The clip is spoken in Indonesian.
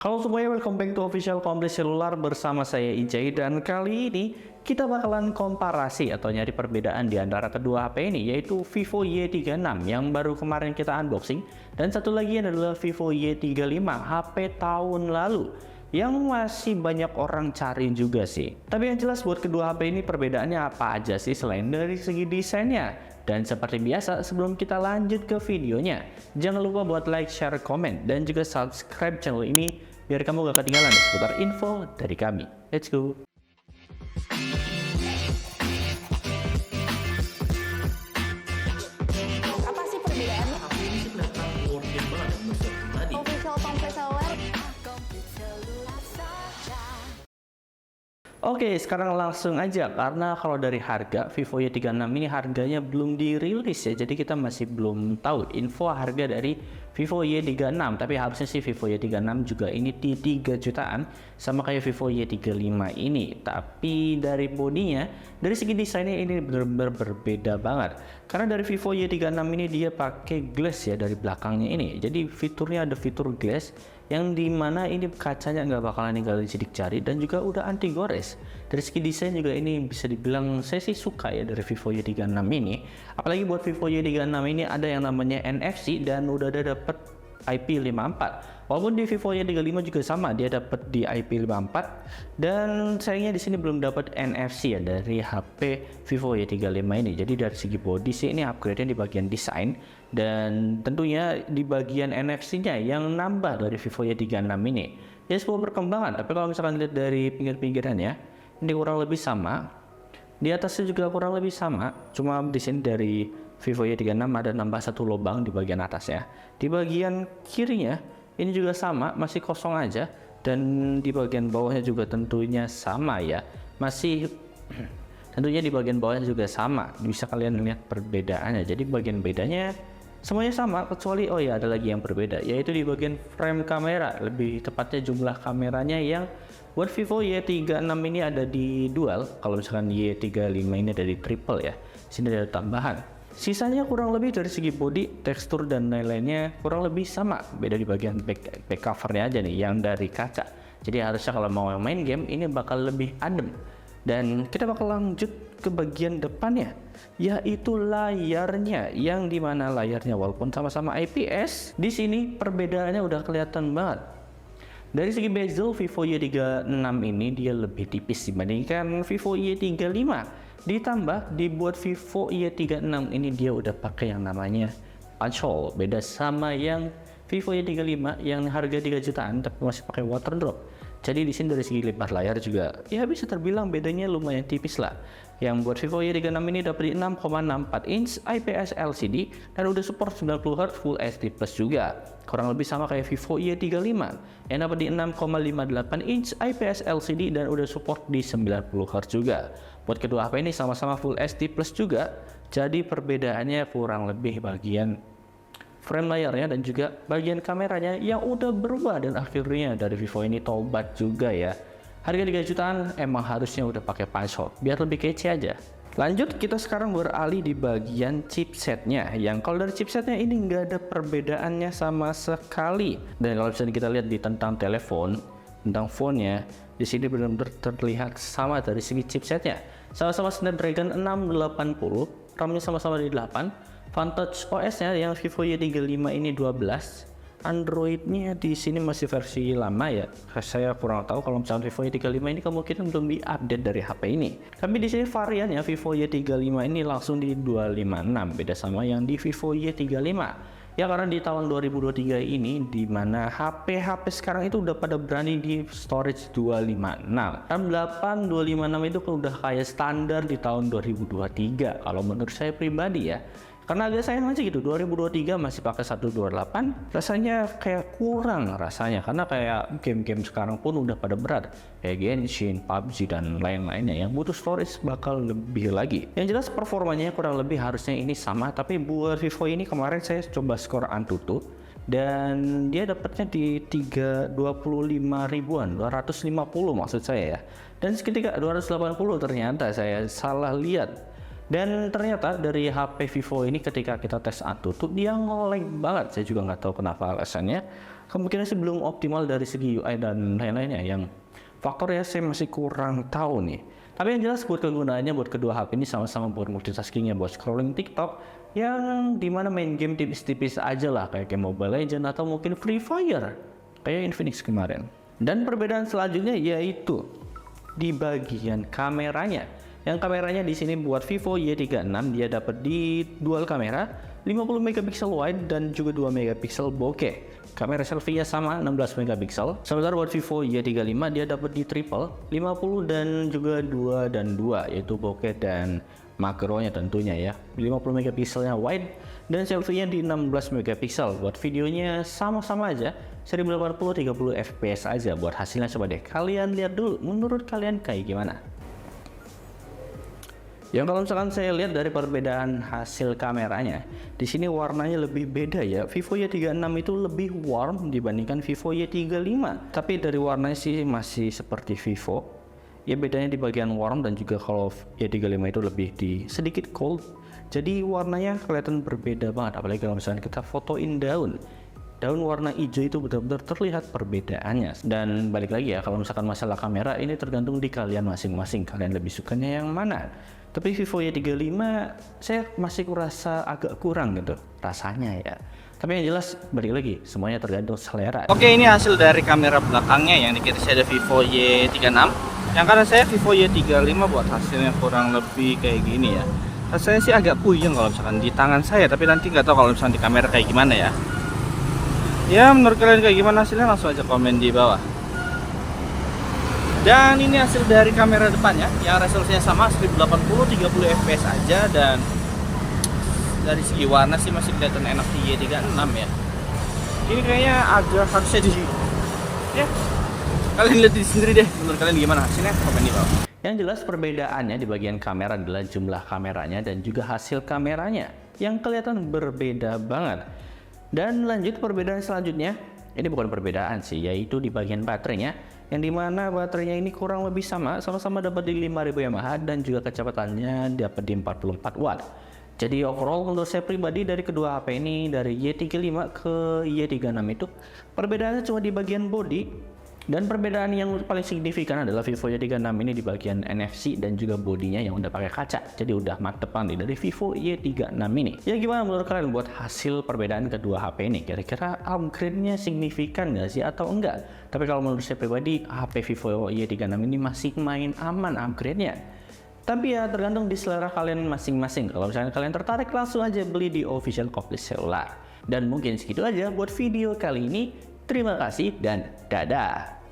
Halo semuanya, welcome back to Official Kompleks Selular bersama saya Ijay, dan kali ini kita bakalan komparasi atau nyari perbedaan di antara kedua HP ini, yaitu Vivo Y36 yang baru kemarin kita unboxing, dan satu lagi adalah Vivo Y35 HP tahun lalu yang masih banyak orang cari juga sih. Tapi yang jelas buat kedua HP ini perbedaannya apa aja sih selain dari segi desainnya? Dan seperti biasa, sebelum kita lanjut ke videonya, jangan lupa buat like, share, komen, dan juga subscribe channel ini biar kamu gak ketinggalan seputar info dari kami. Let's go! Apa sih perbedaannya? HP ini sih kelihatan worth it banget menurut saya pribadi. Official Kompleks Seluler. Oke, sekarang langsung aja, karena kalau dari harga Vivo Y36 ini harganya belum dirilis ya, jadi kita masih belum tahu info harga dari Vivo Y36, tapi harusnya sih Vivo Y36 juga ini di 3 jutaan sama kayak Vivo Y35 ini. Tapi dari bodinya, dari segi desainnya ini benar-benar berbeda banget, karena dari Vivo Y36 ini dia pakai glass ya dari belakangnya ini, jadi fiturnya ada fitur glass yang dimana ini kacanya nggak bakalan ninggalin sidik jari dan juga udah anti gores. Dari segi desain juga ini bisa dibilang saya sih suka ya dari Vivo Y36 ini. Apalagi buat Vivo Y36 ini ada yang namanya NFC dan udah ada dapet IP54. Walaupun di Vivo Y35 juga sama, dia dapat di IP54, dan sayangnya di sini belum dapat NFC ya dari HP Vivo Y35 ini. Jadi dari segi body sih ini upgrade-nya di bagian desain, dan tentunya di bagian NFC-nya yang nambah dari Vivo Y36 ini. Ya sebuah perkembangan, tapi kalau misalkan lihat dari pinggir-pinggirannya, ini kurang lebih sama. Di atasnya juga kurang lebih sama, cuma di sini dari Vivo Y36 ada nambah satu lubang di bagian atasnya. Di bagian kirinya ini juga sama, masih kosong aja, dan di bagian bawahnya juga tentunya sama ya. Masih tentunya di bagian bawahnya juga sama. Bisa kalian lihat perbedaannya. Jadi bagian bedanya semuanya sama, kecuali oh ya ada lagi yang berbeda, yaitu di bagian frame kamera. Lebih tepatnya jumlah kameranya yang buat Vivo Y36 ini ada di dual, kalau misalkan Y35 ini ada di triple ya. Sini ada tambahan. Sisanya kurang lebih dari segi body, tekstur, dan lain-lainnya kurang lebih sama. Beda di bagian back covernya aja nih yang dari kaca. Jadi harusnya kalau mau main game ini bakal lebih adem. Dan kita bakal lanjut ke bagian depannya, yaitu layarnya, yang dimana layarnya walaupun sama-sama IPS, di sini perbedaannya udah kelihatan banget. Dari segi bezel, Vivo Y36 ini dia lebih tipis dibandingkan Vivo Y35. Ditambah dibuat Vivo Y36 ini dia udah pakai yang namanya punch hole. Beda sama yang Vivo Y35 yang harga 3 jutaan tapi masih pakai water drop. Jadi di sini dari segi lebar layar juga ya bisa terbilang bedanya lumayan tipis lah. Yang buat Vivo Y36 ini dapat di 6,64 inch IPS LCD dan udah support 90Hz Full HD Plus juga. Kurang lebih sama kayak Vivo Y35 yang dapat di 6,58 inch IPS LCD dan udah support di 90Hz juga. Buat kedua HP ini sama-sama Full HD Plus juga. Jadi perbedaannya kurang lebih bagian frame layarnya dan juga bagian kameranya yang udah berubah, dan akhirnya dari Vivo ini tobat juga ya. Harga 3 jutaan emang harusnya udah pakai punch hole biar lebih kece aja. Lanjut, kita sekarang beralih di bagian chipsetnya, yang kalau dari chipsetnya ini nggak ada perbedaannya sama sekali. Dan kalau misalnya kita lihat di tentang telepon, tentang phone-nya, di sini benar-benar terlihat sama dari segi chipsetnya. Sama-sama Snapdragon 680, RAM-nya sama-sama di 8. Vantage OS-nya yang Vivo Y35 ini 12. Android-nya di sini masih versi lama ya. Saya kurang tahu kalau misalnya Vivo Y35 ini kemungkinan belum diupdate dari HP ini. Tapi di sini variannya Vivo Y35 ini langsung di 256, beda sama yang di Vivo Y35. Ya karena di tahun 2023 ini dimana HP sekarang itu udah pada berani di storage 256. RAM 8 256 itu udah kayak standar di tahun 2023 kalau menurut saya pribadi ya. Karena agak sayang aja gitu, 2023 masih pakai 128, rasanya kayak kurang rasanya, karena kayak game-game sekarang pun udah pada berat, kayak Genshin, PUBG, dan lain-lainnya yang butuh storage bakal lebih lagi. Yang jelas performanya kurang lebih harusnya ini sama, tapi buat Vivo ini kemarin saya coba skor Antutu, dan dia dapatnya di 325 ribuan, 250 maksud saya ya. Dan seketika 280 ternyata saya salah lihat. Dan ternyata dari HP Vivo ini ketika kita tes Antutu dia nge-lag banget. Saya juga nggak tahu kenapa alasannya. kemungkinan sih belum optimal dari segi UI dan lain-lainnya. Yang faktornya saya masih kurang tahu nih. Tapi yang jelas buat kegunaannya buat kedua HP ini sama-sama buat multitaskingnya, buat scrolling TikTok yang dimana main game tipis-tipis aja lah kayak game Mobile Legends atau mungkin Free Fire kayak Infinix kemarin. Dan perbedaan selanjutnya yaitu di bagian kameranya. Yang kameranya di sini buat Vivo Y36 dia dapat di dual kamera 50 megapiksel wide dan juga 2 megapiksel bokeh. Kamera selfie-nya sama 16 megapiksel. Sementara buat Vivo Y35 dia dapat di triple 50 dan juga 2 dan 2 yaitu bokeh dan makronya tentunya ya. 50 megapikselnya wide dan selfie-nya di 16 megapiksel. Buat videonya sama-sama aja 1080 30 fps aja. Buat hasilnya coba deh kalian lihat dulu menurut kalian kayak gimana. Yang kalau misalkan saya lihat dari perbedaan hasil kameranya, di sini warnanya lebih beda ya. Vivo Y36 itu lebih warm dibandingkan Vivo Y35. Tapi dari warnanya sih masih seperti Vivo. Ya bedanya di bagian warm dan juga kalau Y35 itu lebih di sedikit cold. Jadi warnanya kelihatan berbeda banget. Apalagi kalau misalkan kita fotoin daun warna hijau itu benar-benar terlihat perbedaannya. Dan balik lagi ya, kalau misalkan masalah kamera ini tergantung di kalian masing-masing. Kalian lebih sukanya yang mana? Tapi Vivo Y35 saya masih kurasa agak kurang gitu rasanya ya. Tapi yang jelas balik lagi semuanya tergantung selera. Oke, ini hasil dari kamera belakangnya yang di kiri saya ada Vivo Y36. Yang kanan saya Vivo Y35 buat hasilnya kurang lebih kayak gini ya. Rasanya sih agak puyeng kalau misalkan di tangan saya, tapi nanti nggak tahu kalau misalkan di kamera kayak gimana ya. Ya menurut kalian kayak gimana hasilnya, langsung aja komen di bawah. Dan ini hasil dari kamera depannya yang resolusinya sama 1080 30 fps aja, dan dari segi warna sih masih kelihatan enak di Y36 ya. Ini kayaknya agak harusnya di ya kalian lihat sendiri deh, menurut kalian gimana hasilnya, komen di bawah. Yang jelas perbedaannya di bagian kamera adalah jumlah kameranya dan juga hasil kameranya yang kelihatan berbeda banget. Dan lanjut perbedaan selanjutnya, ini bukan perbedaan sih, yaitu di bagian baterainya, yang dimana baterainya ini kurang lebih sama-sama dapat di 5000 mAh dan juga kecepatannya dapat di 44 watt. Jadi overall menurut saya pribadi dari kedua HP ini, dari Y35 ke Y36 itu perbedaannya cuma di bagian body. Dan perbedaan yang paling signifikan adalah Vivo Y36 ini di bagian NFC dan juga bodinya yang udah pakai kaca. Jadi udah mantep banget dari Vivo Y36 ini. Ya gimana menurut kalian buat hasil perbedaan kedua HP ini? Kira-kira upgrade-nya signifikan nggak sih atau enggak? Tapi kalau menurut saya pribadi HP Vivo Y36 ini masih main aman upgrade-nya. Tapi ya tergantung di selera kalian masing-masing. Kalau misalnya kalian tertarik langsung aja beli di official Koplis Selular. Dan mungkin segitu aja buat video kali ini. Terima kasih dan dadah.